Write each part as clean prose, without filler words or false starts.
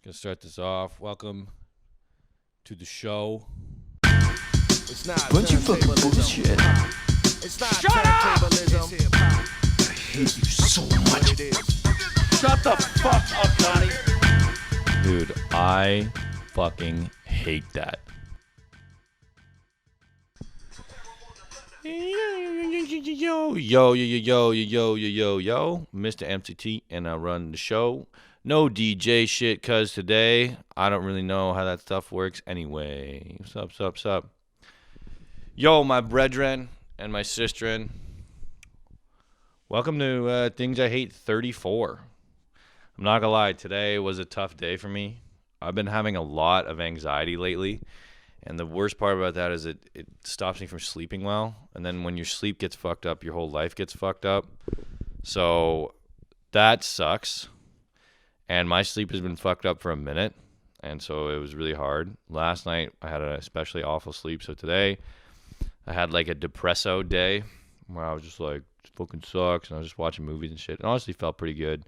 Gonna start this off. Welcome to the show. It's not bunch of fucking bullshit. It's not Shut up! I hate you so much. Shut the fuck up, Donnie. Dude, I fucking hate that. Yo, Mr. MCT, and I run the show. No DJ shit, cause today I don't really know how that stuff works anyway. What's up? Yo, my brethren and my sisterin. Welcome to Things I Hate 34. I'm not gonna lie, today was a tough day for me. I've been having a lot of anxiety lately. And the worst part about that is it stops me from sleeping well. And then when your sleep gets fucked up, your whole life gets fucked up. So that sucks. And my sleep has been fucked up for a minute. And so it was really hard. Last night, I had an especially awful sleep. So today, I had like a Depresso day where I was just like, it fucking sucks. And I was just watching movies and shit. It honestly felt pretty good.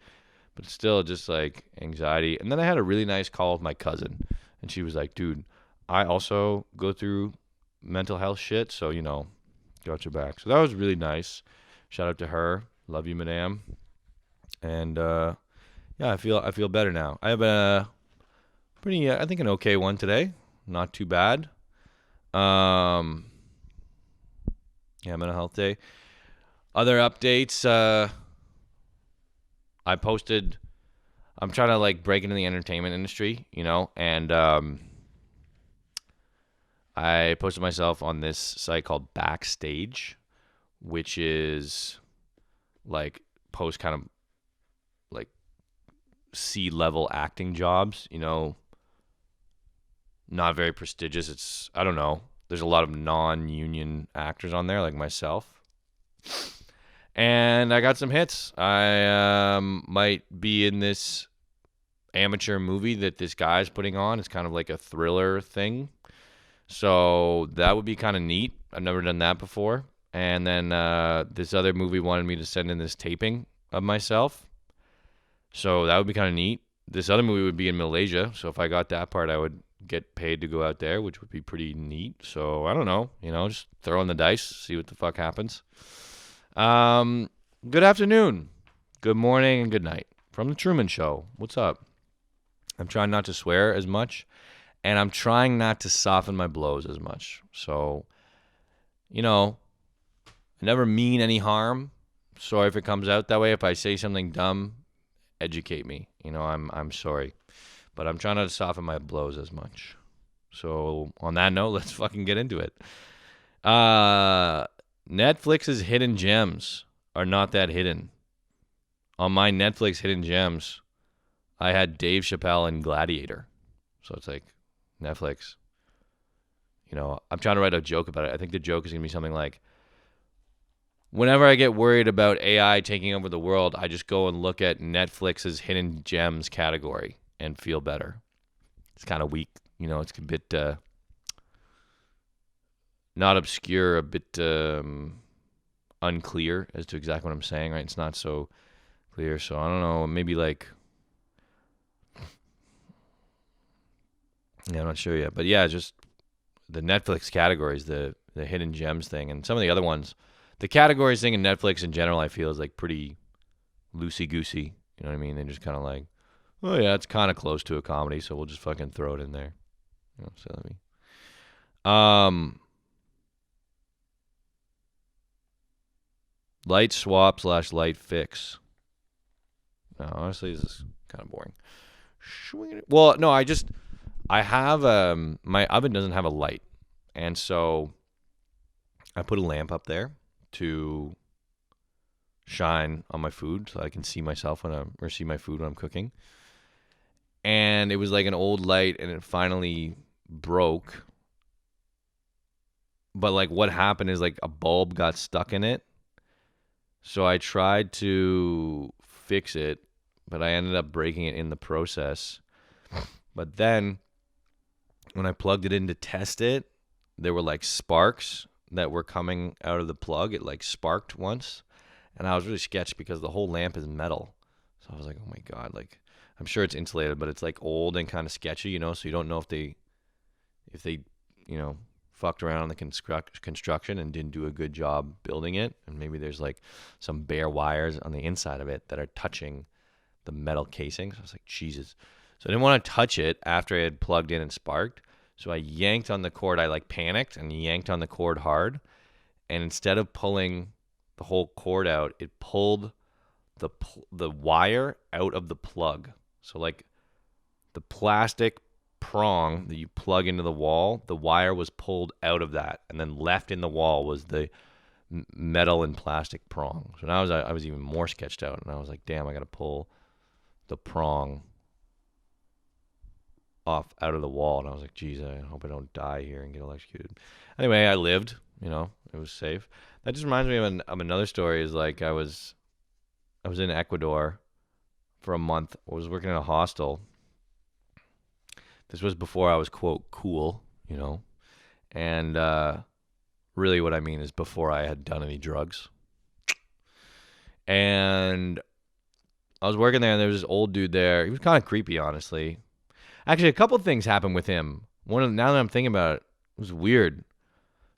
But still just like anxiety. And then I had a really nice call with my cousin. And she was like, dude, I also go through mental health shit, so, got your back. So that was really nice. Shout out to her. Love you, madame. And, yeah, I feel better now. I have a pretty, I think an okay one today. Not too bad. Yeah, mental health day. Other updates, I'm trying to, break into the entertainment industry, and, I posted myself on this site called Backstage, which is post kind of C-level acting jobs, not very prestigious. It's, I don't know. There's a lot of non-union actors on there like myself. And I got some hits. I might be in this amateur movie that this guy's putting on. It's kind of like a thriller thing. So that would be kind of neat. I've never done that before. And then this other movie wanted me to send in this taping of myself. So that would be kind of neat. This other movie would be in Malaysia. So if I got that part, I would get paid to go out there, which would be pretty neat. So I don't know. Just throw in the dice, see what the fuck happens. Good afternoon, good morning, and good night from The Truman Show. What's up? I'm trying not to swear as much. And I'm trying not to soften my blows as much. So, I never mean any harm. Sorry if it comes out that way. If I say something dumb, educate me. I'm sorry. But I'm trying not to soften my blows as much. So, on that note, let's fucking get into it. Netflix's hidden gems are not that hidden. On my Netflix hidden gems, I had Dave Chappelle and Gladiator. So it's like, Netflix. I'm trying to write a joke about it. I think the joke is going to be something like, whenever I get worried about AI taking over the world, I just go and look at Netflix's hidden gems category and feel better. It's kind of weak. It's a bit not obscure, a bit unclear as to exactly what I'm saying, right? It's not so clear. So I don't know, maybe yeah, I'm not sure yet. But yeah, just the Netflix categories, the hidden gems thing, and some of the other ones. The categories thing in Netflix in general, I feel, is pretty loosey-goosey. You know what I mean? They're just kind of oh yeah, it's kind of close to a comedy, so we'll just fucking throw it in there. Light swap / light fix. No, honestly, this is kind of boring. Well, no, I have my oven doesn't have a light, and so I put a lamp up there to shine on my food so I can see myself or see my food when I'm cooking. And it was like an old light, and it finally broke. But what happened is a bulb got stuck in it. So I tried to fix it, but I ended up breaking it in the process. But then when I plugged it in to test it, there were sparks that were coming out of the plug. It sparked once, and I was really sketched because the whole lamp is metal. So I was like, oh my God, I'm sure it's insulated, but it's like old and kind of sketchy, you know, so you don't know if they, you know, fucked around on the construction and didn't do a good job building it. And maybe there's like some bare wires on the inside of it that are touching the metal casing. So I was like, Jesus. So I didn't want to touch it after I had plugged in and sparked. So I yanked on the cord. I like panicked and yanked on the cord hard. And instead of pulling the whole cord out, it pulled the wire out of the plug. So like the plastic prong that you plug into the wall, the wire was pulled out of that, and then left in the wall was the metal and plastic prong. So now I was even more sketched out, and I was like, damn, I got to pull the prong off out of the wall. And I was like, geez, I hope I don't die here and get electrocuted. Anyway, I lived, you know, it was safe. That just reminds me of another story. Is like I was in Ecuador for a month. I was working in a hostel. This was before I was, quote, cool, you know. And really what I mean is before I had done any drugs. And I was working there, and there was this old dude there. He was kind of creepy, honestly. Actually, a couple things happened with him. Now that I'm thinking about it, it was weird.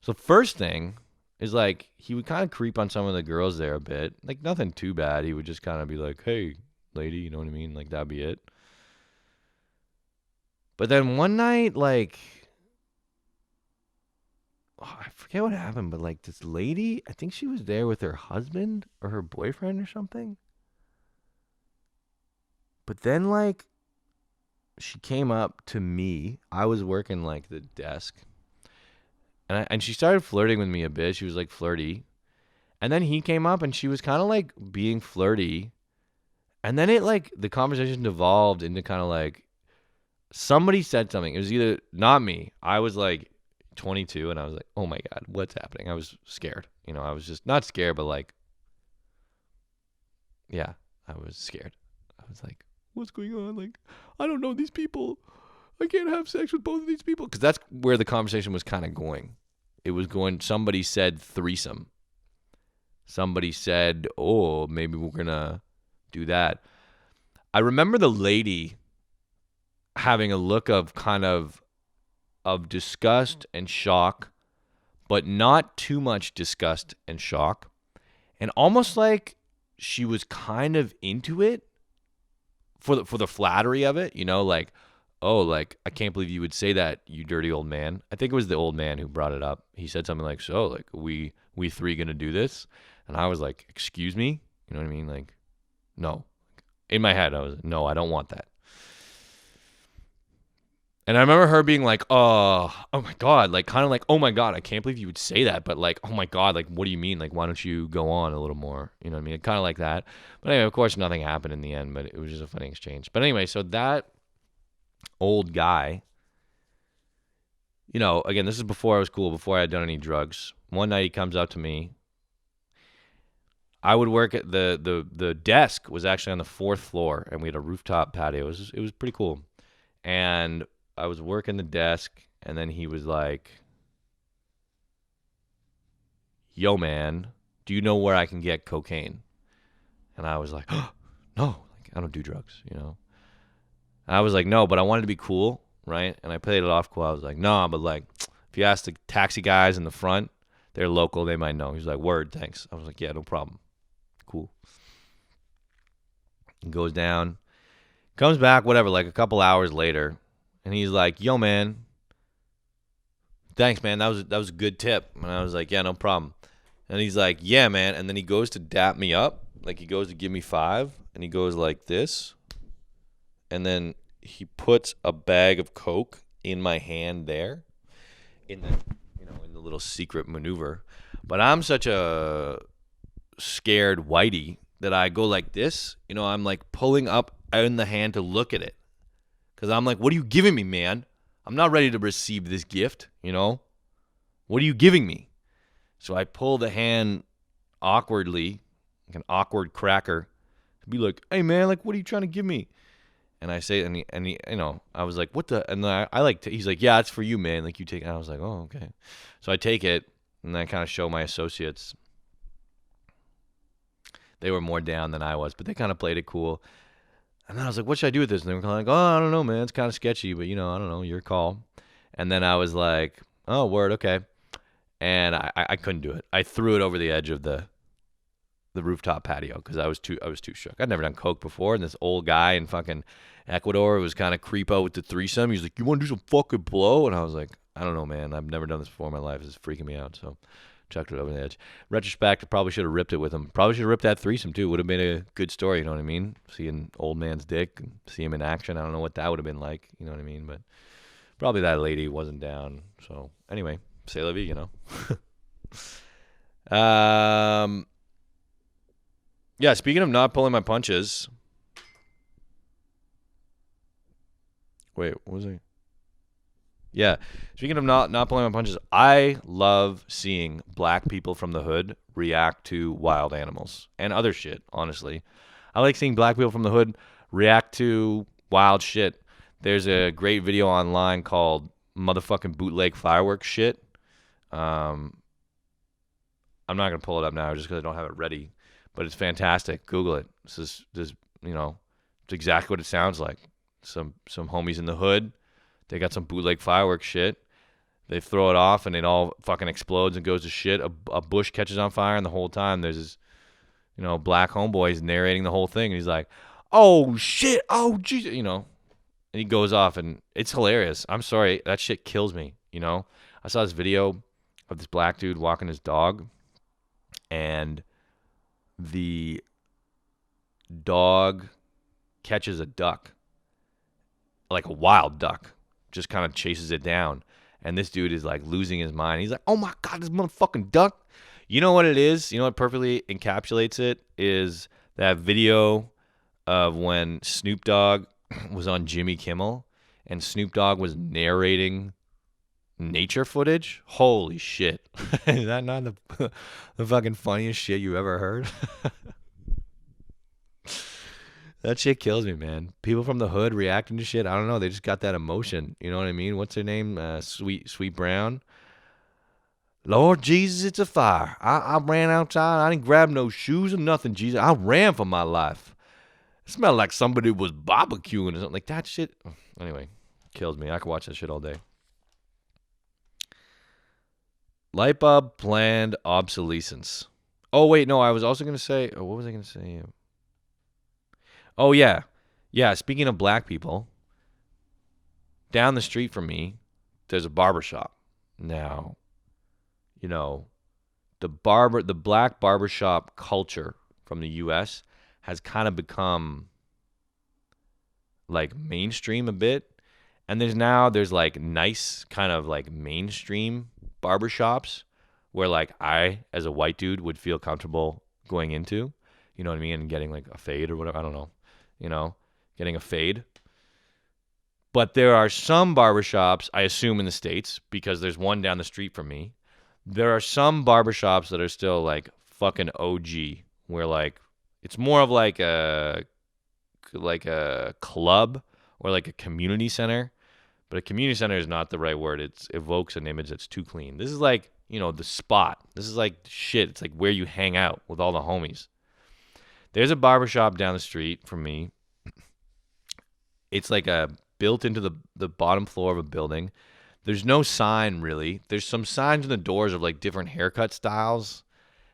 So first thing is, like, he would kind of creep on some of the girls there a bit. Like, nothing too bad. He would just kind of be like, hey, lady, you know what I mean? Like, that'd be it. But then one night, like, I forget what happened, but like this lady, I think she was there with her husband or her boyfriend or something. But then, like, she came up to me. I was working like the desk, and she started flirting with me a bit. She was like flirty, and then he came up and she was kind of like being flirty, and then the conversation devolved into kind of like. Somebody said something. It was either not me. I was like 22 and I was like, oh my God, what's happening? I was scared. You know, I was just not scared, but like, yeah, I was scared. I was like, what's going on? Like, I don't know these people. I can't have sex with both of these people. Because that's where the conversation was kind of going. It was going, somebody said threesome. Somebody said, oh, maybe we're going to do that. I remember the lady having a look of kind of disgust and shock, but not too much disgust and shock, and almost like she was kind of into it for the flattery of it, you know, like, oh, like, I can't believe you would say that, you dirty old man. I think it was the old man who brought it up. He said something like, so, like, we three gonna do this? And I was like, excuse me? You know what I mean? Like, no. In my head, I was, no, I don't want that. And I remember her being like, oh my God, like kind of like, oh my God, I can't believe you would say that. But like, oh my God, like, what do you mean? Like, why don't you go on a little more? You know what I mean? Kind of like that. But anyway, of course, nothing happened in the end, but it was just a funny exchange. But anyway, so that old guy, you know, again, this is before I was cool, before I had done any drugs. One night he comes up to me. I would work at the desk was actually on the 4th floor, and we had a rooftop patio. It was pretty cool. And I was working the desk, and then he was like, yo, man, do you know where I can get cocaine? And I was like, oh, no, like, I don't do drugs, you know? And I was like, no, but I wanted to be cool, right? And I played it off cool. I was like, no, but like, if you ask the taxi guys in the front, they're local, they might know. He's like, word, thanks. I was like, yeah, no problem. Cool. He goes down, comes back, whatever, like a couple hours later. And he's like, yo, man, thanks, man. That was a good tip. And I was like, yeah, no problem. And he's like, yeah, man. And then he goes to dap me up. Like, he goes to give me 5. And he goes like this. And then he puts a bag of Coke in my hand there. In the little secret maneuver. But I'm such a scared whitey that I go like this. You know, I'm like pulling up in the hand to look at it. Because I'm like, what are you giving me, man? I'm not ready to receive this gift, you know? What are you giving me? So I pull the hand awkwardly, like an awkward cracker, to be like, hey, man, like, what are you trying to give me? And I say, and he you know, I was like, what the? And then I like, he's like, yeah, it's for you, man. Like, you take it. And I was like, oh, okay. So I take it, and I kind of show my associates. They were more down than I was, but they kind of played it cool. And then I was like, what should I do with this? And they were kind of like, oh, I don't know, man. It's kind of sketchy, but, I don't know. Your call. And then I was like, oh, word, okay. And I couldn't do it. I threw it over the edge of the rooftop patio because I was too shook. I'd never done coke before, and this old guy in fucking Ecuador was kind of creepo with the threesome. He's like, you want to do some fucking blow? And I was like, I don't know, man. I've never done this before in my life. This is freaking me out. So chucked it over the edge. Retrospect, I probably should have ripped it with him. Probably should have ripped that threesome too. Would have been a good story, you know what I mean? See an old man's dick and see him in action. I don't know what that would have been like, you know what I mean? But probably that lady wasn't down. So anyway, c'est la vie, Yeah, speaking of not pulling my punches. Wait, what was I? Yeah, speaking of not pulling my punches, I love seeing black people from the hood react to wild animals and other shit, honestly. I like seeing black people from the hood react to wild shit. There's a great video online called Motherfucking Bootleg Fireworks Shit. I'm not going to pull it up now just because I don't have it ready. But it's fantastic. Google it. This it's exactly what it sounds like. Some homies in the hood, they got some bootleg fireworks shit. They throw it off and it all fucking explodes and goes to shit. A bush catches on fire, and the whole time there's this, black homeboy narrating the whole thing. And he's like, oh shit, oh Jesus, and he goes off and it's hilarious. I'm sorry, that shit kills me. I saw this video of this black dude walking his dog, and the dog catches a duck, like a wild duck, just kind of chases it down. And this dude is like losing his mind. He's like, oh my God, this motherfucking duck. You know what it is? You know what perfectly encapsulates it is that video of when Snoop Dogg was on Jimmy Kimmel and Snoop Dogg was narrating nature footage. Holy shit. Is that not the fucking funniest shit you ever heard? That shit kills me, man. People from the hood reacting to shit. I don't know. They just got that emotion. You know what I mean? What's her name? Sweet Brown. Lord Jesus, it's a fire. I ran outside. I didn't grab no shoes or nothing, Jesus. I ran for my life. It smelled like somebody was barbecuing or something. Like that shit. Anyway, kills me. I could watch that shit all day. Light bulb planned obsolescence. Oh, wait, no, I was also going to say, what was I going to say? Oh, yeah. Yeah, speaking of black people, down the street from me, there's a barbershop. Now, the black barbershop culture from the U.S. has kind of become like mainstream a bit. And there's like nice kind of like mainstream barbershops where like I, as a white dude, would feel comfortable going into, you know what I mean, and getting like a fade or whatever. I don't know, getting a fade. But there are some barbershops, I assume in the States, because there's one down the street from me. There are some barbershops that are still like fucking OG, where like it's more of like a club or like a community center. But a community center is not the right word. It evokes an image that's too clean. This is like, the spot. This is like shit. It's like where you hang out with all the homies. There's a barbershop down the street from me. It's like built into the bottom floor of a building. There's no sign really. There's some signs on the doors of like different haircut styles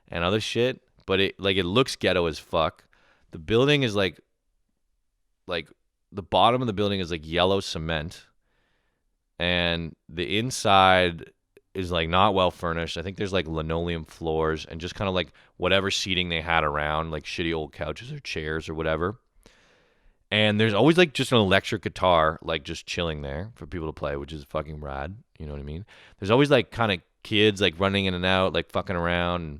and other shit. But it looks ghetto as fuck. The building is like the bottom of the building is like yellow cement. And the inside is like not well furnished. I think there's like linoleum floors and just kind of like whatever seating they had around, like shitty old couches or chairs or whatever. And there's always like just an electric guitar like just chilling there for people to play, which is fucking rad. You know what I mean? There's always like kind of kids like running in and out, like fucking around.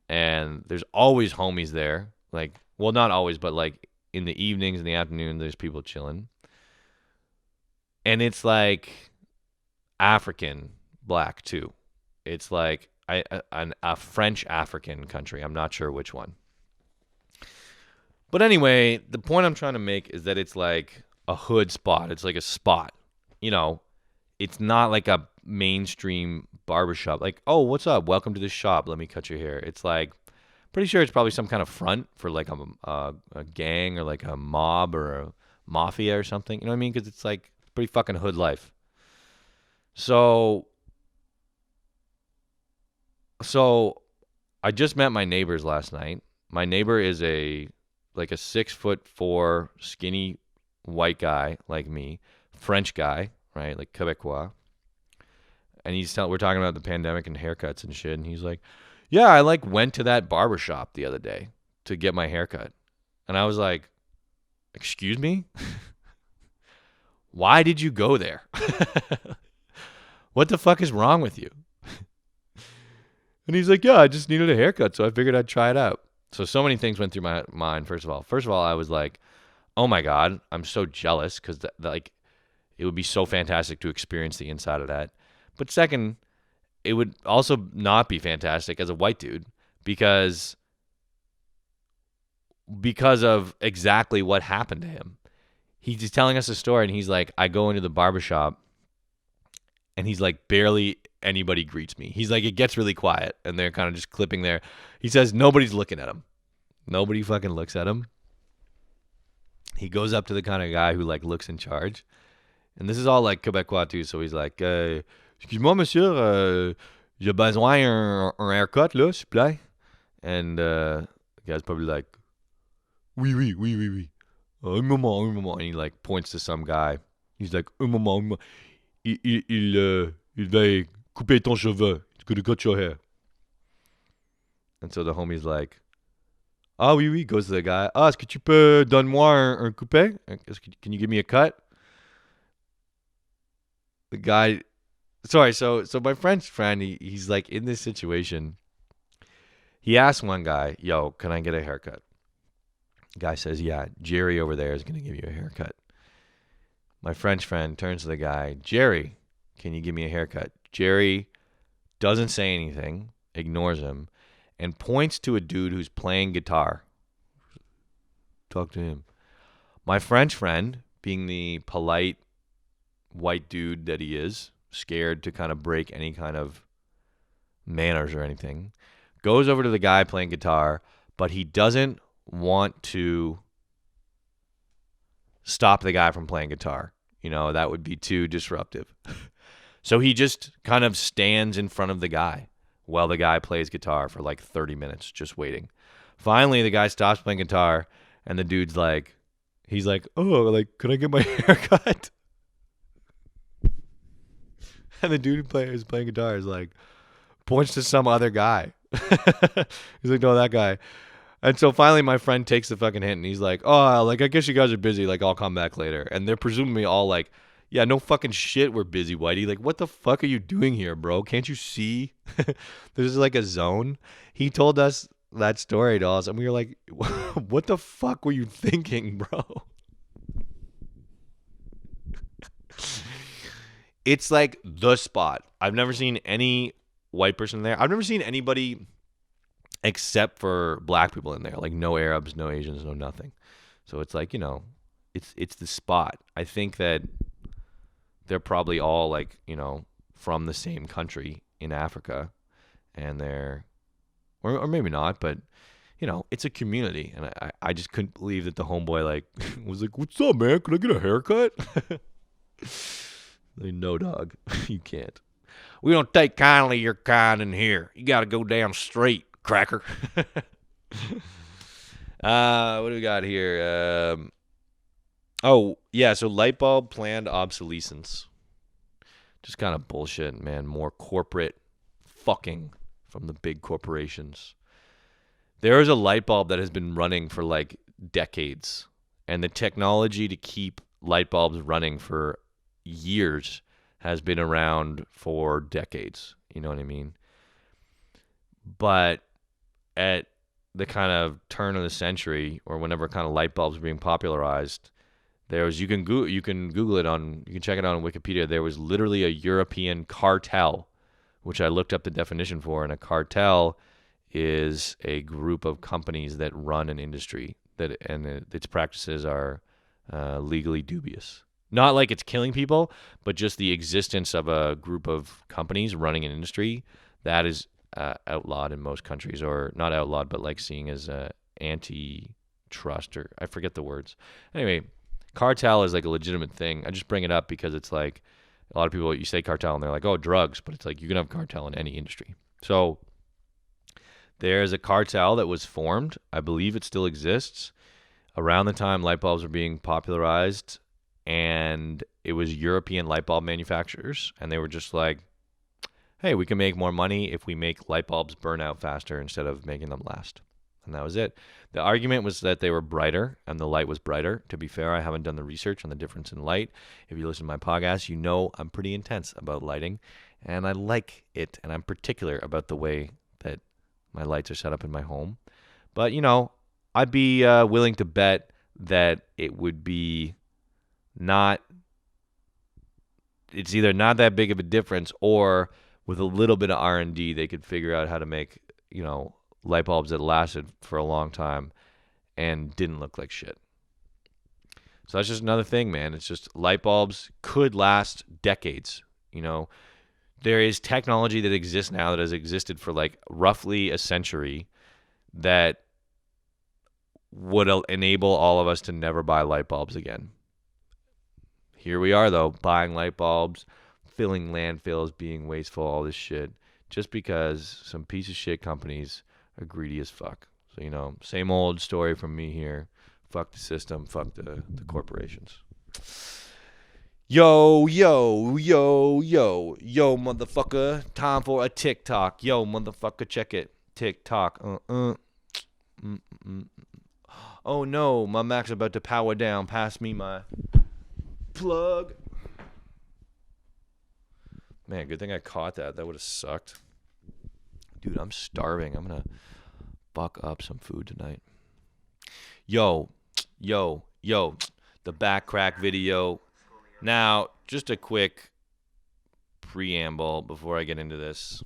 And there's always homies there. Like, well, not always, but like in the evenings, in the afternoon, there's people chilling. And it's like African black too. It's like a French African country. I'm not sure which one. But anyway, the point I'm trying to make is that it's like a hood spot. It's like a spot. It's not like a mainstream barbershop. Like, oh, what's up? Welcome to the shop. Let me cut your hair. It's like Pretty sure it's probably some kind of front for like a gang or like a mob or a mafia or something. You know what I mean? Because it's like pretty fucking hood life. So I just met my neighbors last night. My neighbor is a 6'4" skinny white guy like me, French guy, right? Like Quebecois. And we're talking about the pandemic and haircuts and shit. And he's like, yeah, I like went to that barbershop the other day to get my haircut. And I was like, excuse me? Why did you go there? What the fuck is wrong with you? And he's like, yeah, I just needed a haircut, so I figured I'd try it out. So many things went through my mind, first of all. First of all, I was like, oh my God, I'm so jealous because like it would be so fantastic to experience the inside of that. But second, it would also not be fantastic as a white dude because of exactly what happened to him. He's just telling us a story, and he's like, I go into the barbershop, and he's like, barely anybody greets me. He's like, it gets really quiet, and they're kind of just clipping there. He says nobody's looking at him. Nobody fucking looks at him. He goes up to the kind of guy who like looks in charge. And this is all like Quebecois too, so he's like, excuse-moi, monsieur, j'ai besoin un haircut, là, s'il vous plaît. And the guy's probably like, oui, oui, oui, oui, oui. Un moment, un moment. And he like points to some guy. He's like, un moment, un moment. Il va couper ton cheveu. He's going to cut your hair. And so the homie's like, ah oui, oui, goes to the guy. Ah, est-ce que tu peux donner-moi un coupé? Can you give me a cut? The guy, sorry, so my French friend, he's like in this situation. He asked one guy, yo, can I get a haircut? The guy says, yeah, Jerry over there is going to give you a haircut. My French friend turns to the guy, Jerry, can you give me a haircut? Jerry doesn't say anything, ignores him, and points to a dude who's playing guitar. Talk to him. My French friend, being the polite white dude that he is, scared to kind of break any kind of manners or anything, goes over to the guy playing guitar, but he doesn't want to stop the guy from playing guitar. You know, that would be too disruptive. So he just kind of stands in front of the guy while the guy plays guitar for like 30 minutes, just waiting. Finally, the guy stops playing guitar, and the dude's like, he's like, oh, like, could I get my hair cut? And the dude who's playing guitar is like, points to some other guy. He's like, no, that guy. And so finally my friend takes the fucking hint, and he's like, oh, like, I guess you guys are busy. Like, I'll come back later. And they're presumably all like, yeah, no fucking shit, we're busy, Whitey. Like, what the fuck are you doing here, bro? Can't you see? This is like a zone. He told us that story to us, and we were like, what the fuck were you thinking, bro? It's like the spot. I've never seen any white person there. I've never seen anybody except for black people in there. Like no Arabs, no Asians, no nothing. So it's like, you know, it's the spot. I think that they're probably all like, you know, from the same country in Africa, and they're, or maybe not, but you know, it's a community. And I just couldn't believe that the homeboy like was like, what's up, man? Can I get a haircut? Like, no, dog, you can't. We don't take kindly your kind in here. You got to go down straight, cracker. What do we got here? Oh, yeah, so light bulb planned obsolescence. Just kind of bullshit, man. More corporate fucking from the big corporations. There is a light bulb that has been running for like decades, and the technology to keep light bulbs running for years has been around for decades. You know what I mean? But at the kind of turn of the century, or whenever kind of light bulbs were being popularized, there was, you can Google it on, you can check it out on Wikipedia. There was literally a European cartel, which I looked up the definition for, and a cartel is a group of companies that run an industry and its practices are legally dubious. Not like it's killing people, but just the existence of a group of companies running an industry that is outlawed in most countries, or not outlawed, but like seen as antitrust, or I forget the words. Anyway, cartel is like a legitimate thing. I just bring it up because it's like a lot of people, you say cartel and they're like, oh, drugs, but it's like you can have cartel in any industry. So there's a cartel that was formed. I believe it still exists around the time light bulbs were being popularized, and it was European light bulb manufacturers, and they were just like, hey, we can make more money if we make light bulbs burn out faster instead of making them last. And that was it. The argument was that they were brighter and the light was brighter. To be fair, I haven't done the research on the difference in light. If you listen to my podcast, you know I'm pretty intense about lighting, and I like it, and I'm particular about the way that my lights are set up in my home. But, you know, I'd be willing to bet that it would be it's either not that big of a difference, or with a little bit of R&D, they could figure out how to make, you know, light bulbs that lasted for a long time and didn't look like shit. So that's just another thing, man. It's just light bulbs could last decades. You know, there is technology that exists now that has existed for like roughly a century that would enable all of us to never buy light bulbs again. Here we are, though, buying light bulbs, filling landfills, being wasteful, all this shit, just because some piece of shit companies are greedy as fuck. So, you know, same old story from me here. Fuck the system, fuck the corporations. Yo, motherfucker. Time for a TikTok. Yo, motherfucker, check it. TikTok. Oh, no, my Mac's about to power down. Pass me my plug. Man, good thing I caught that. That would have sucked. Dude, I'm starving. I'm going to fuck up some food tonight. Yo, the back crack video. Now, just a quick preamble before I get into this.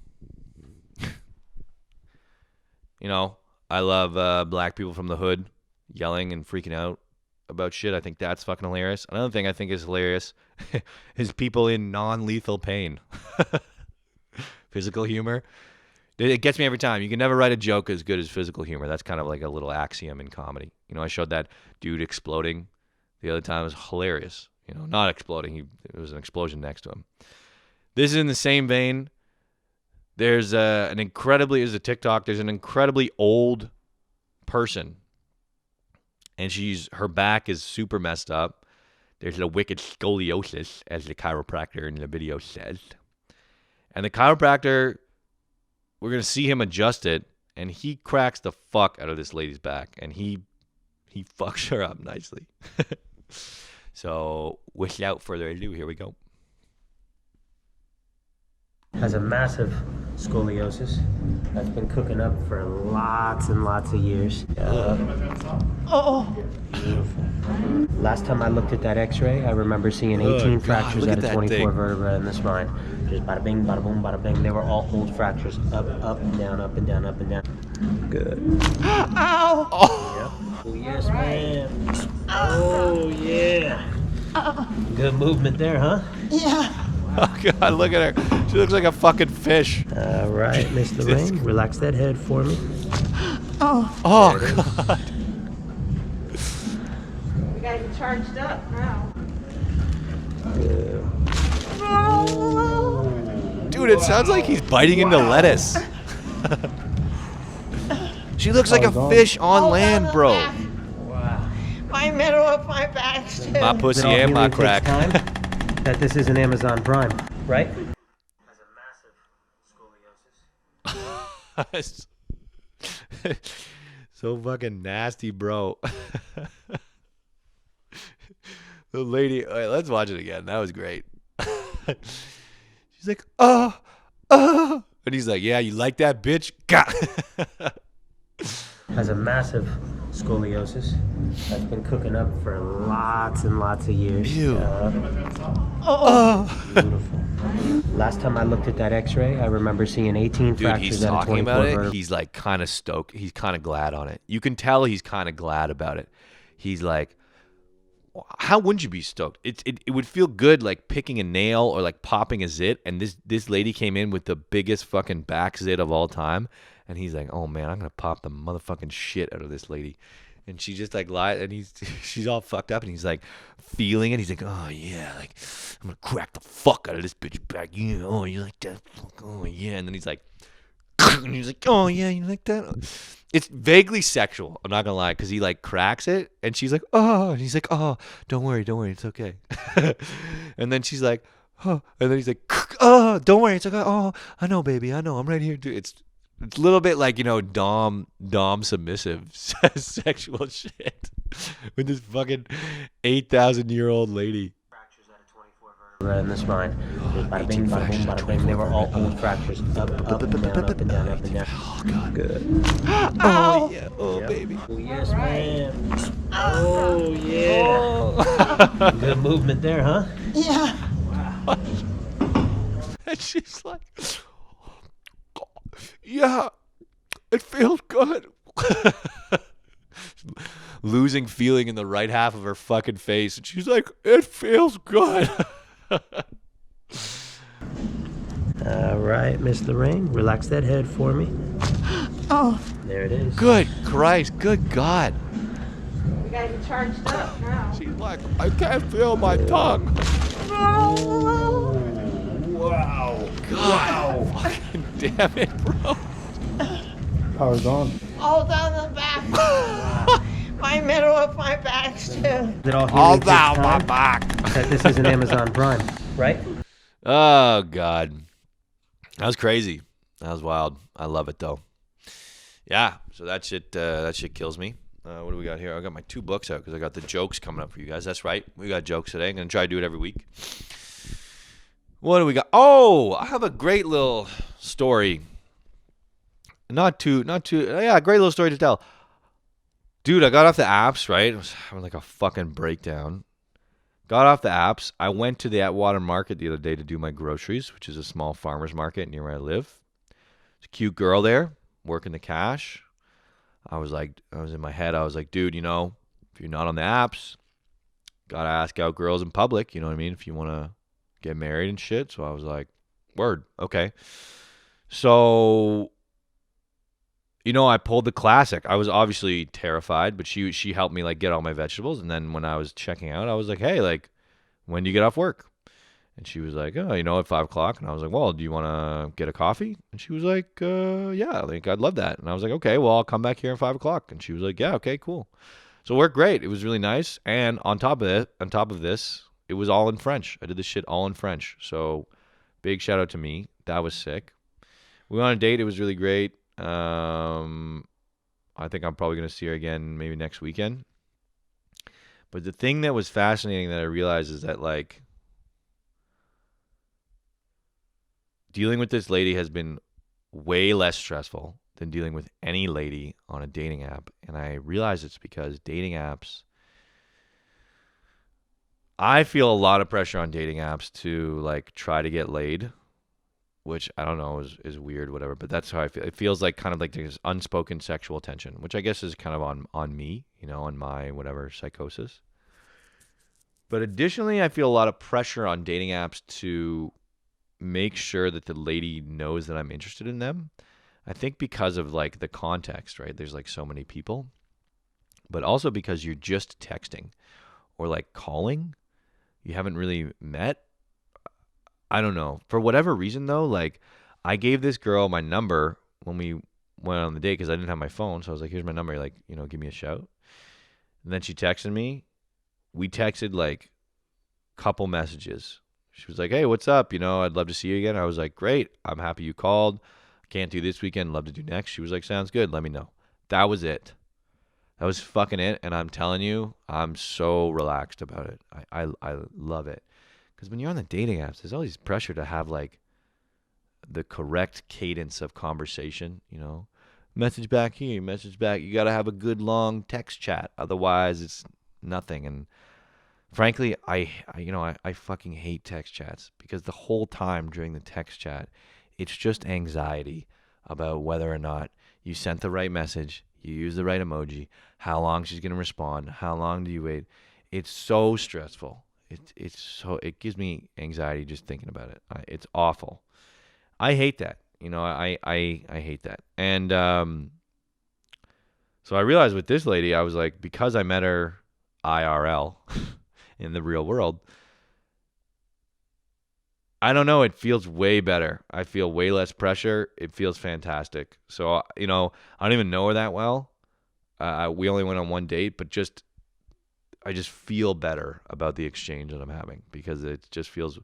You know, I love black people from the hood yelling and freaking out about shit. I think that's fucking hilarious. Another thing I think is hilarious is people in non-lethal pain. Physical humor. It gets me every time. You can never write a joke as good as physical humor. That's kind of like a little axiom in comedy. You know, I showed that dude exploding the other time. It was hilarious. You know, not exploding. It was an explosion next to him. This is in the same vein. There's a TikTok. There's an incredibly old person, and her back is super messed up. There's a wicked scoliosis, as the chiropractor in the video says. And the chiropractor, we're going to see him adjust it, and he cracks the fuck out of this lady's back, and he fucks her up nicely. So, without further ado, here we go. Has a massive scoliosis that's been cooking up for lots and lots of years. Beautiful. Last time I looked at that x-ray, I remember seeing 18 fractures out of 24 vertebrae in the spine. Just bada bing, bada boom, bada bing. They were all old fractures. Up, and down, up and down, up and down. Good. Ow! Oh, yep. Oh yes, ma'am. Oh, yeah. Good movement there, huh? Yeah. Oh, God, look at her. She looks like a fucking fish. All right, Miss Lorraine, relax that head for me. Oh, God. We gotta get charged up now. Dude, it sounds like he's biting into lettuce. She looks like a fish on land, bro. Wow. My middle of my back too. My pussy and my crack. That this is an Amazon Prime, right? Has a massive scoliosis. So fucking nasty, bro. The lady, wait, let's watch it again. That was great. She's like, and he's like, yeah, you like that, bitch? God. Has a massive scoliosis that's been cooking up for lots and lots of years. Ew. Beautiful. Last time I looked at that x-ray, I remember seeing 18 Dude, fractures he's out of talking 24 about it. vertebrae. He's like kind of stoked. He's kind of glad on it. You can tell he's kind of glad about it. He's like, how wouldn't you be stoked? It would feel good like picking a nail or like popping a zit. And this lady came in with the biggest fucking back zit of all time. And he's like, oh man, I'm going to pop the motherfucking shit out of this lady. And she just like lied, and she's all fucked up, and he's like feeling it. He's like, oh yeah, like I'm gonna crack the fuck out of this bitch back. Yeah, oh you like that? Fuck, oh yeah. And then he's like, and he's like, oh yeah, you like that? It's vaguely sexual. I'm not gonna lie, because he like cracks it, and she's like, oh, and he's like, oh, don't worry, it's okay. And then she's like, oh, and then he's like, oh, don't worry, it's okay. Oh, I know, baby, I know, I'm right here, dude. It's a little bit like, dom submissive sexual shit with this fucking 8,000-year-old lady. Fractures out of 24 vertebrae in the spine. Just bada bing, bada boom, bada bing. They were all old fractures. Up and down, up and down, up and down. Oh god. Good. Oh yeah. Oh Yep. baby. Oh, yes, ma'am. Oh yeah. Good movement there, huh? Yeah. And she's like, yeah, it feels good. Losing feeling in the right half of her fucking face. And she's like, it feels good. All right, Miss Lorraine, relax that head for me. Oh, There it is. Good Christ, good God. we gotta get charged up now. She's like, I can't feel my tongue. Wow. God, fucking damn it, bro. Power's on. All down the back. My middle of my back too. That all All healing takes down my time? back. That this is an Amazon Prime, right? Oh God, that was crazy. That was wild. I love it though. Yeah. So that shit kills me. What do we got here? I got my 2 books out because I got the jokes coming up for you guys. That's right. We got jokes today. I'm gonna try to do it every week. What do we got? Oh, I have a great little story. Not too. Yeah, great little story to tell. Dude, I got off the apps, right? I was having like a fucking breakdown. Got off the apps. I went to the Atwater Market the other day to do my groceries, which is a small farmer's market near where I live. There's a cute girl there working the cash. I was in my head, I was like, dude, if you're not on the apps, gotta ask out girls in public, you know what I mean? If you want to get married and shit. So I was like, word, okay. So, I pulled the classic. I was obviously terrified, but she helped me like get all my vegetables. And then when I was checking out, I was like, hey, like, when do you get off work? And she was like, oh, at 5 o'clock. And I was like, well, do you want to get a coffee? And she was like, yeah, like, I'd love that. And I was like, okay, well, I'll come back here at 5 o'clock. And she was like, yeah, okay, cool. So it worked great. It was really nice. And on top of this, it was all in French. I did this shit all in French. So big shout out to me. That was sick. We went on a date. It was really great. I think I'm probably going to see her again maybe next weekend. But the thing that was fascinating that I realized is that, like, dealing with this lady has been way less stressful than dealing with any lady on a dating app. And I realize it's because dating apps, I feel a lot of pressure on dating apps to like try to get laid, which I don't know is weird, whatever, but that's how I feel. It feels like kind of like there's unspoken sexual tension, which I guess is kind of on me, on my whatever psychosis. But additionally, I feel a lot of pressure on dating apps to make sure that the lady knows that I'm interested in them. I think because of like the context, right? There's like so many people, but also because you're just texting or like calling, you haven't really met. I don't know. For whatever reason though, like I gave this girl my number when we went on the date because I didn't have my phone. So I was like, here's my number. Like, give me a shout. And then she texted me. We texted like a couple messages. She was like, hey, what's up? I'd love to see you again. I was like, great. I'm happy you called. Can't do this weekend. Love to do next. She was like, sounds good. Let me know. That was it. That was fucking it. And I'm telling you, I'm so relaxed about it. I love it. Because when you're on the dating apps, there's always pressure to have like the correct cadence of conversation, Message back here, message back. You got to have a good long text chat. Otherwise, it's nothing. And frankly, I fucking hate text chats because the whole time during the text chat, it's just anxiety about whether or not you sent the right message, you use the right emoji, how long she's going to respond, how long do you wait. It's so stressful. It gives me anxiety just thinking about it. It's awful. I hate that. I hate that. And so I realized with this lady, I was like, because I met her IRL in the real world, I don't know. It feels way better. I feel way less pressure. It feels fantastic. So, I don't even know her that well. We only went on one date, but I just feel better about the exchange that I'm having because it just feels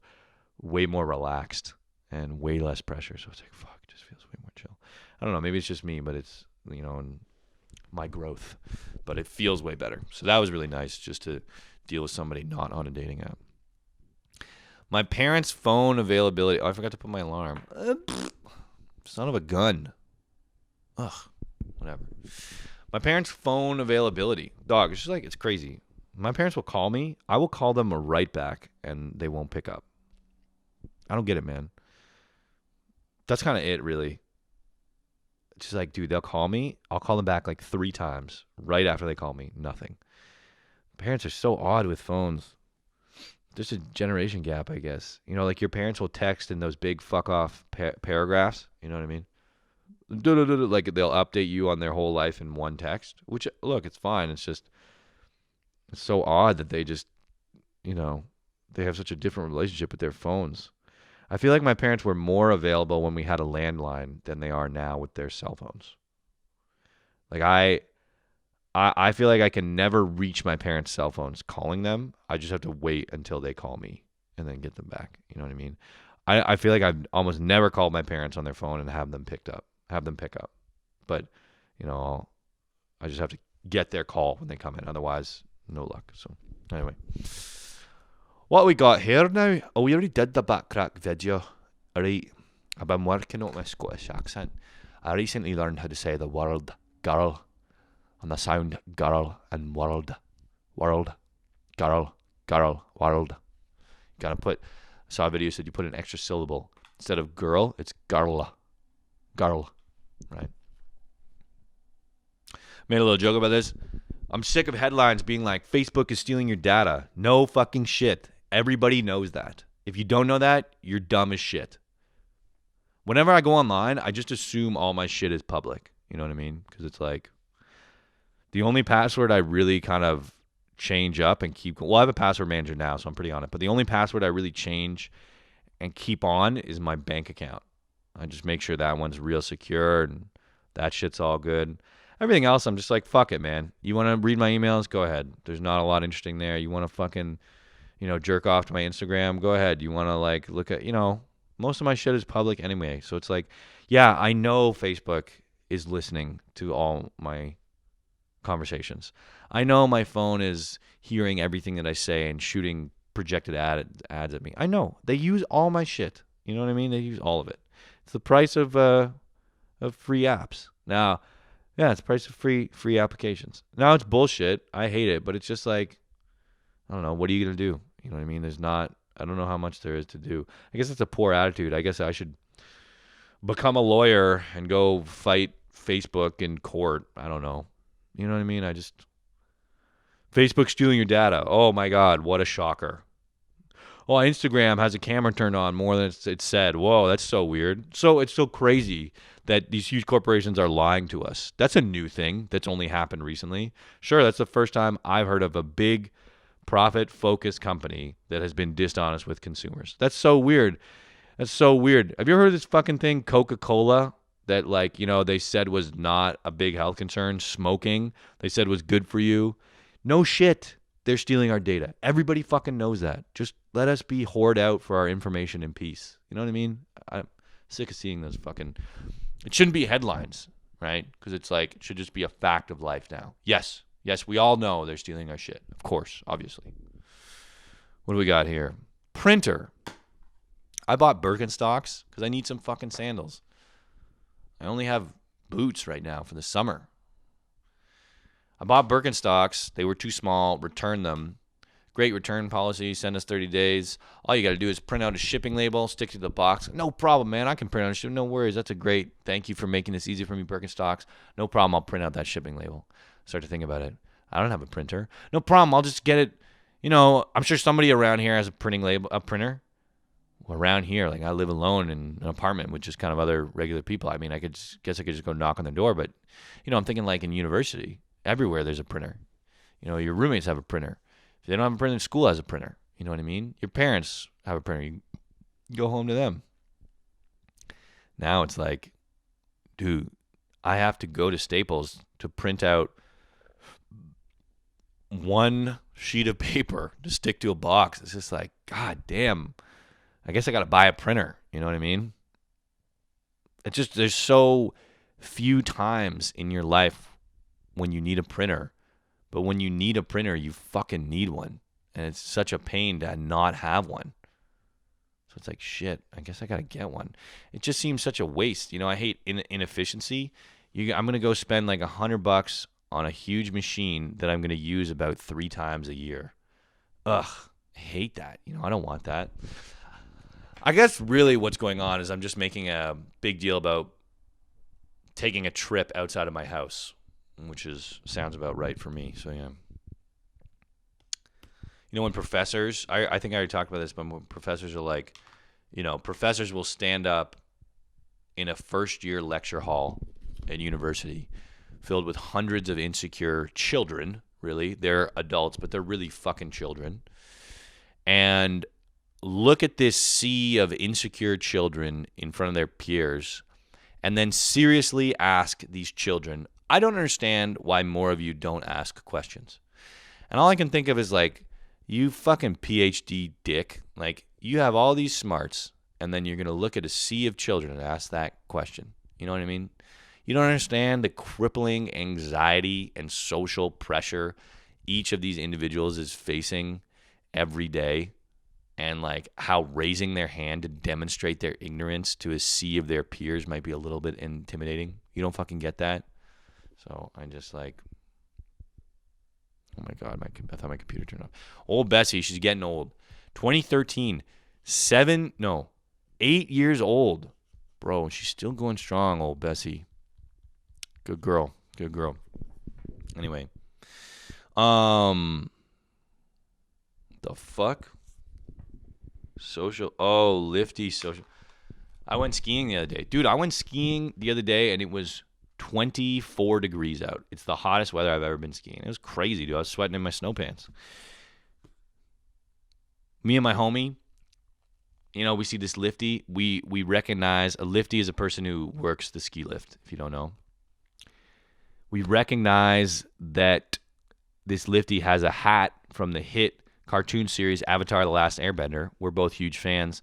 way more relaxed and way less pressure. So it's like, fuck, it just feels way more chill. I don't know. Maybe it's just me, but it's, and my growth. But it feels way better. So that was really nice just to deal with somebody not on a dating app. My parents' phone availability. Oh, I forgot to put my alarm. Son of a gun. Ugh. Whatever. My parents' phone availability. Dog, it's crazy. My parents will call me. I will call them right back, and they won't pick up. I don't get it, man. That's kind of it, really. It's just like, dude, they'll call me. I'll call them back like 3 times. Right after they call me, nothing. Parents are so odd with phones. There's a generation gap, I guess. Like your parents will text in those big fuck off paragraphs. You know what I mean? Like they'll update you on their whole life in one text, which, look, it's fine. It's just, it's so odd that they just, they have such a different relationship with their phones. I feel like my parents were more available when we had a landline than they are now with their cell phones. Like I feel like I can never reach my parents' cell phones calling them. I just have to wait until they call me and then get them back. You know what I mean? I feel like I've almost never called my parents on their phone and have them pick up. But, I just have to get their call when they come in. Otherwise, no luck. So, anyway. What we got here now? Oh, we already did the back crack video. Alright. I've been working on my Scottish accent. I recently learned how to say the word girl and the sound girl and world. World. Girl. Girl. World. You gotta put, I saw a video said you put an extra syllable. Instead of girl, it's girl. Girl. Right? Made a little joke about this. I'm sick of headlines being like, Facebook is stealing your data. No fucking shit. Everybody knows that. If you don't know that, you're dumb as shit. Whenever I go online, I just assume all my shit is public. You know what I mean? Because it's like, the only password I really kind of change up and keep, well, I have a password manager now, so I'm pretty on it. But the only password I really change and keep on is my bank account. I just make sure that one's real secure and that shit's all good. Everything else, I'm just like, fuck it, man. You want to read my emails? Go ahead. There's not a lot interesting there. You want to fucking, jerk off to my Instagram? Go ahead. You want to like look at, most of my shit is public anyway. So it's like, yeah, I know Facebook is listening to all my conversations. I know my phone is hearing everything that I say and shooting projected ads at me. I know. They use all my shit. You know what I mean? They use all of it. It's the price of free apps. Now, yeah, it's the price of free applications. Now it's bullshit. I hate it, but it's just like, I don't know. What are you going to do? You know what I mean? I don't know how much there is to do. I guess it's a poor attitude. I guess I should become a lawyer and go fight Facebook in court. I don't know. You know what I mean? Facebook stealing your data. Oh my God, what a shocker. Oh, Instagram has a camera turned on more than it said. Whoa, that's so weird. So it's so crazy that these huge corporations are lying to us. That's a new thing that's only happened recently. Sure, that's the first time I've heard of a big profit-focused company that has been dishonest with consumers. That's so weird. That's so weird. Have you ever heard of this fucking thing, Coca-Cola, that they said was not a big health concern? Smoking, they said was good for you. No shit. They're stealing our data. Everybody fucking knows that. Just let us be hoard out for our information in peace. You know what I mean? I'm sick of seeing those fucking... It shouldn't be headlines, right? Because it's like, it should just be a fact of life now. Yes, we all know they're stealing our shit. Of course, obviously. What do we got here? Printer. I bought Birkenstocks because I need some fucking sandals. I only have boots right now for the summer. I bought Birkenstocks. They were too small. Returned them. Great return policy. Send us 30 days. All you got to do is print out a shipping label, stick it to the box. No problem, man. I can print out a shipping. No worries. That's a great. Thank you for making this easy for me, Birkenstocks. No problem. I'll print out that shipping label. Start to think about it. I don't have a printer. No problem. I'll just get it I'm sure somebody around here has a printer. Well, around here, like I live alone in an apartment with just kind of other regular people. I mean, I could just go knock on the door, but I'm thinking like in university, everywhere there's a printer. Your roommates have a printer. If they don't have a printer, school has a printer. You know what I mean? Your parents have a printer. You go home to them. Now it's like, dude, I have to go to Staples to print out one sheet of paper to stick to a box. It's just like, God damn. I guess I got to buy a printer. You know what I mean? It's just, there's so few times in your life when you need a printer. But when you need a printer, you fucking need one. And it's such a pain to not have one. So it's like, shit, I guess I got to get one. It just seems such a waste. I hate inefficiency. I'm going to go spend like $100 on a huge machine that I'm going to use about 3 times a year. Ugh, I hate that. I don't want that. I guess really what's going on is I'm just making a big deal about taking a trip outside of my house, which sounds about right for me. So, yeah. When professors, I think I already talked about this, but when professors are like, professors will stand up in a first-year lecture hall at university filled with hundreds of insecure children, really. They're adults, but they're really fucking children. And look at this sea of insecure children in front of their peers and then seriously ask these children, I don't understand why more of you don't ask questions. And all I can think of is like, you fucking PhD dick. Like, you have all these smarts, and then you're going to look at a sea of children and ask that question. You know what I mean? You don't understand the crippling anxiety and social pressure each of these individuals is facing every day, and like how raising their hand to demonstrate their ignorance to a sea of their peers might be a little bit intimidating. You don't fucking get that? So I just like... Oh my God, I thought my computer turned off. Old Bessie, she's getting old. 2013, 8 years old. Bro, she's still going strong, old Bessie. Good girl. Anyway. The fuck? Lifty social. I went skiing the other day. Dude, I went skiing the other day and it was 24 degrees out. It's the hottest weather I've ever been skiing. It was crazy, dude. I was sweating in my snow pants. Me and my homie, we see this lifty. We recognize a lifty is a person who works the ski lift, if you don't know. We recognize that this lifty has a hat from the hit cartoon series Avatar: The Last Airbender. We're both huge fans.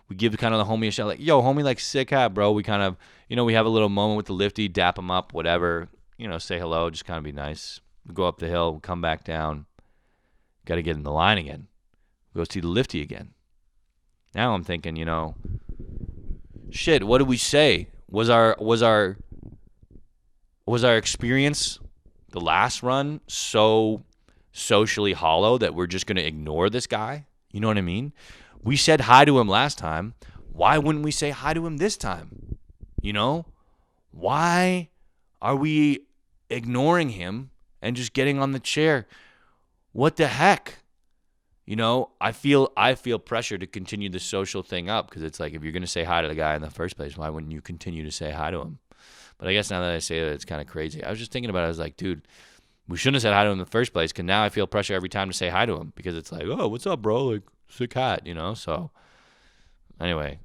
We give kind of the homie a shout, like, yo, homie, like, sick hat, bro. We kind of, we have a little moment with the lifty, dap him up, whatever, say hello, just kind of be nice. We go up the hill, we come back down. Got to get in the line again. Go see the lifty again. Now I'm thinking, shit, what did we say? Was our experience, the last run, so socially hollow that we're just going to ignore this guy? You know what I mean? We said hi to him last time. Why wouldn't we say hi to him this time? Why are we ignoring him and just getting on the chair? What the heck? I feel pressure to continue the social thing up because it's like, if you're going to say hi to the guy in the first place, why wouldn't you continue to say hi to him? But I guess now that I say that, it's kind of crazy. I was just thinking about it. I was like, dude, we shouldn't have said hi to him in the first place because now I feel pressure every time to say hi to him because it's like, oh, what's up, bro? Like, sick hat, So, anyway.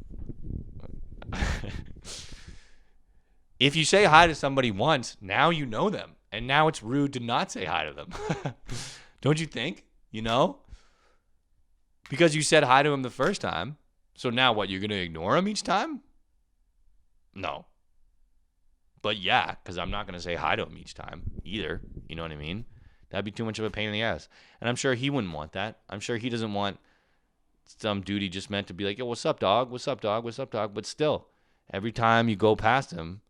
If you say hi to somebody once, now you know them. And now it's rude to not say hi to them. Don't you think? Because you said hi to him the first time. So now what, you're going to ignore him each time? No. But yeah, because I'm not going to say hi to him each time either. You know what I mean? That'd be too much of a pain in the ass. And I'm sure he wouldn't want that. I'm sure he doesn't want some dude he just meant to be like, yo, what's up, dog? What's up, dog? What's up, dog? But still, every time you go past him,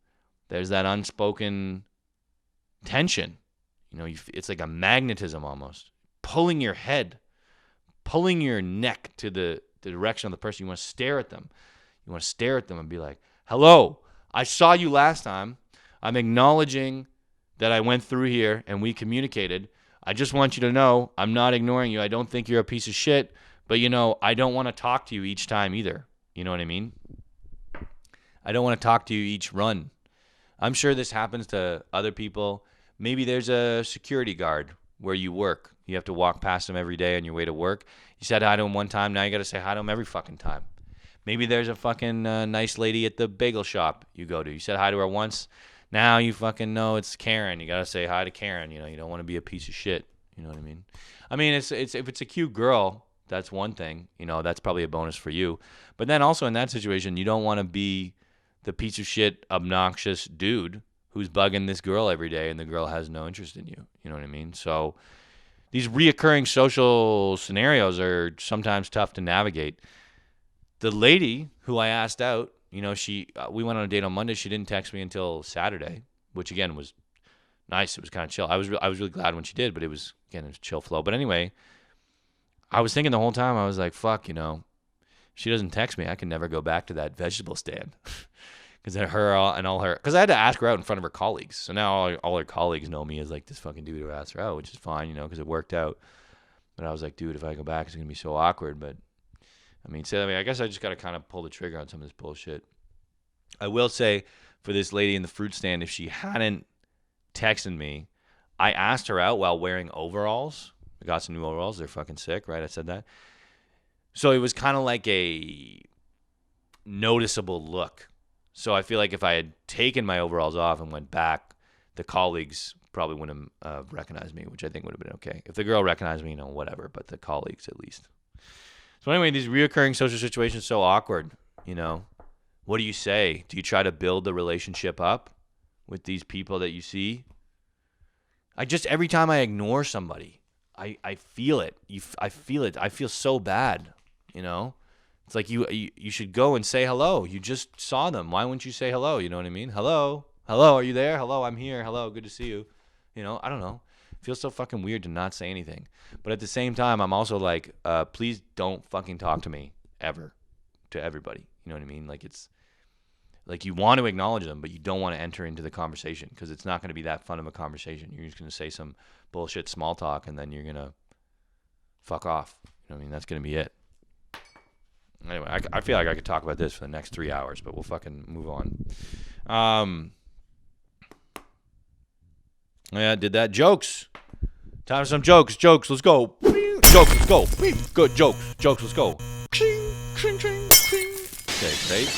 there's that unspoken tension. It's like a magnetism almost. Pulling your head, pulling your neck to the direction of the person. You want to stare at them. You want to stare at them and be like, hello, I saw you last time. I'm acknowledging that I went through here and we communicated. I just want you to know I'm not ignoring you. I don't think you're a piece of shit, but, I don't want to talk to you each time either. You know what I mean? I don't want to talk to you each run. I'm sure this happens to other people. Maybe there's a security guard where you work. You have to walk past him every day on your way to work. You said hi to him one time. Now you got to say hi to him every fucking time. Maybe there's a fucking nice lady at the bagel shop you go to. You said hi to her once. Now you fucking know it's Karen. You got to say hi to Karen. You don't want to be a piece of shit. You know what I mean? I mean, it's if it's a cute girl, that's one thing. That's probably a bonus for you. But then also in that situation, you don't want to be the piece of shit, obnoxious dude who's bugging this girl every day and the girl has no interest in you. You know what I mean? So these reoccurring social scenarios are sometimes tough to navigate. The lady who I asked out, we went on a date on Monday. She didn't text me until Saturday, which again was nice. It was kind of chill. I was really glad when she did, but it was chill flow. But anyway, I was thinking the whole time, I was like, fuck, she doesn't text me. I can never go back to that vegetable stand. Because because I had to ask her out in front of her colleagues. So now all her colleagues know me as like this fucking dude who asked her out, which is fine, because it worked out. But I was like, dude, if I go back, it's going to be so awkward. But I guess I just got to kind of pull the trigger on some of this bullshit. I will say for this lady in the fruit stand, if she hadn't texted me, I asked her out while wearing overalls. I got some new overalls. They're fucking sick, right? I said that. So it was kind of like a noticeable look. So I feel like if I had taken my overalls off and went back, the colleagues probably wouldn't have recognized me, which I think would have been okay. If the girl recognized me, whatever, but the colleagues at least. So anyway, these reoccurring social situations are so awkward, What do you say? Do you try to build the relationship up with these people that you see? Every time I ignore somebody, I feel it. I feel it. I feel so bad, It's like you should go and say hello. You just saw them. Why wouldn't you say hello? You know what I mean? Hello. Hello, are you there? Hello, I'm here. Hello, good to see you. I don't know. It feels so fucking weird to not say anything. But at the same time, I'm also like, please don't fucking talk to me ever to everybody. You know what I mean? Like it's like you want to acknowledge them, but you don't want to enter into the conversation because it's not going to be that fun of a conversation. You're just going to say some bullshit small talk and then you're going to fuck off. You know what I mean? That's going to be it. Anyway, I feel like I could talk about this for the next 3 hours, but we'll fucking move on. Yeah, did that. Jokes. Time for some jokes. Jokes, let's go. Jokes, let's go. Good jokes. Jokes, let's go. Okay, great.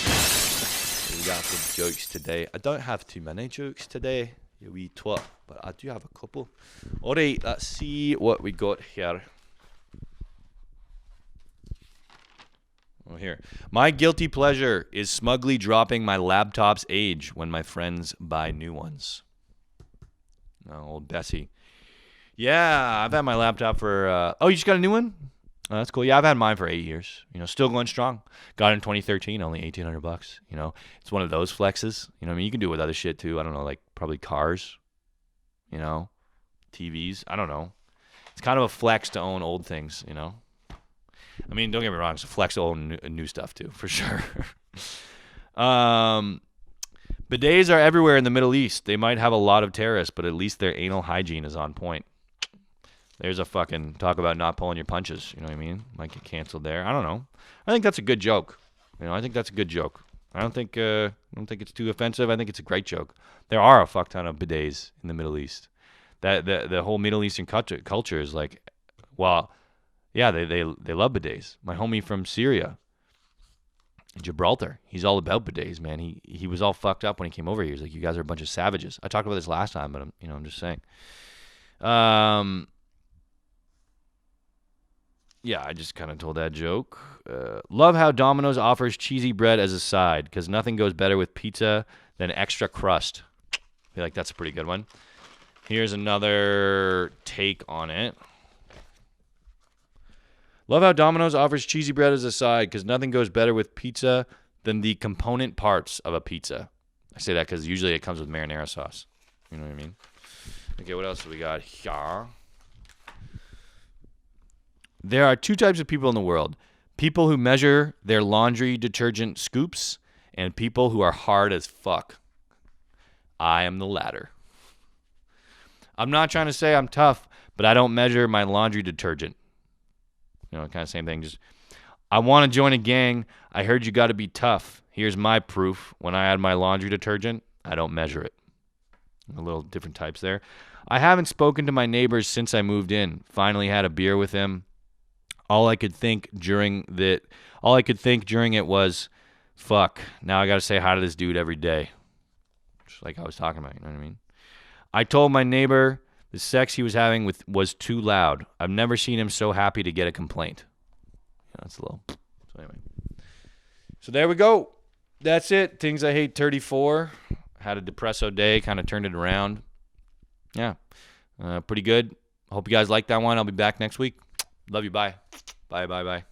We got some jokes today. I don't have too many jokes today, you wee twat, but I do have a couple. All right, let's see what we got here. Oh, here. My guilty pleasure is smugly dropping my laptop's age when my friends buy new ones. Oh, old Bessie. Yeah, I've had my laptop for... you just got a new one? Oh, that's cool. Yeah, I've had mine for 8 years. Still going strong. Got it in 2013, only $1,800. It's one of those flexes. You can do it with other shit too. I don't know, like probably cars, TVs. I don't know. It's kind of a flex to own old things, I mean, don't get me wrong. It's a flex to own new stuff too, for sure. Bidets are everywhere in the Middle East. They might have a lot of terrorists, but at least their anal hygiene is on point. There's a fucking talk about not pulling your punches. You know what I mean? Might get canceled there. I don't know. I think that's a good joke. I think that's a good joke. I don't think it's too offensive. I think it's a great joke. There are a fuck ton of bidets in the Middle East. That the whole Middle Eastern culture is like, well, yeah, they love bidets. My homie from Syria, Gibraltar, he's all about bidets, man. He was all fucked up when he came over here. He's like, you guys are a bunch of savages. I talked about this last time, but I'm just saying. Yeah, I just kind of told that joke. Love how Domino's offers cheesy bread as a side because nothing goes better with pizza than extra crust. I feel like that's a pretty good one. Here's another take on it. Love how Domino's offers cheesy bread as a side because nothing goes better with pizza than the component parts of a pizza. I say that because usually it comes with marinara sauce. You know what I mean? Okay, what else do we got here? There are two types of people in the world. People who measure their laundry detergent scoops and people who are hard as fuck. I am the latter. I'm not trying to say I'm tough, but I don't measure my laundry detergent. Kind of same thing. Just, I want to join a gang. I heard you got to be tough. Here's my proof. When I add my laundry detergent, I don't measure it. A little different types there. I haven't spoken to my neighbors since I moved in. Finally had a beer with him. All I could think during it was, fuck, now I got to say hi to this dude every day. Just like I was talking about, you know what I mean? I told my neighbor the sex he was having was too loud. I've never seen him so happy to get a complaint. That's a little. So anyway. So there we go. That's it. Things I hate 34. Had a Depresso day, kind of turned it around. Yeah. Pretty good. Hope you guys like that one. I'll be back next week. Love you. Bye. Bye.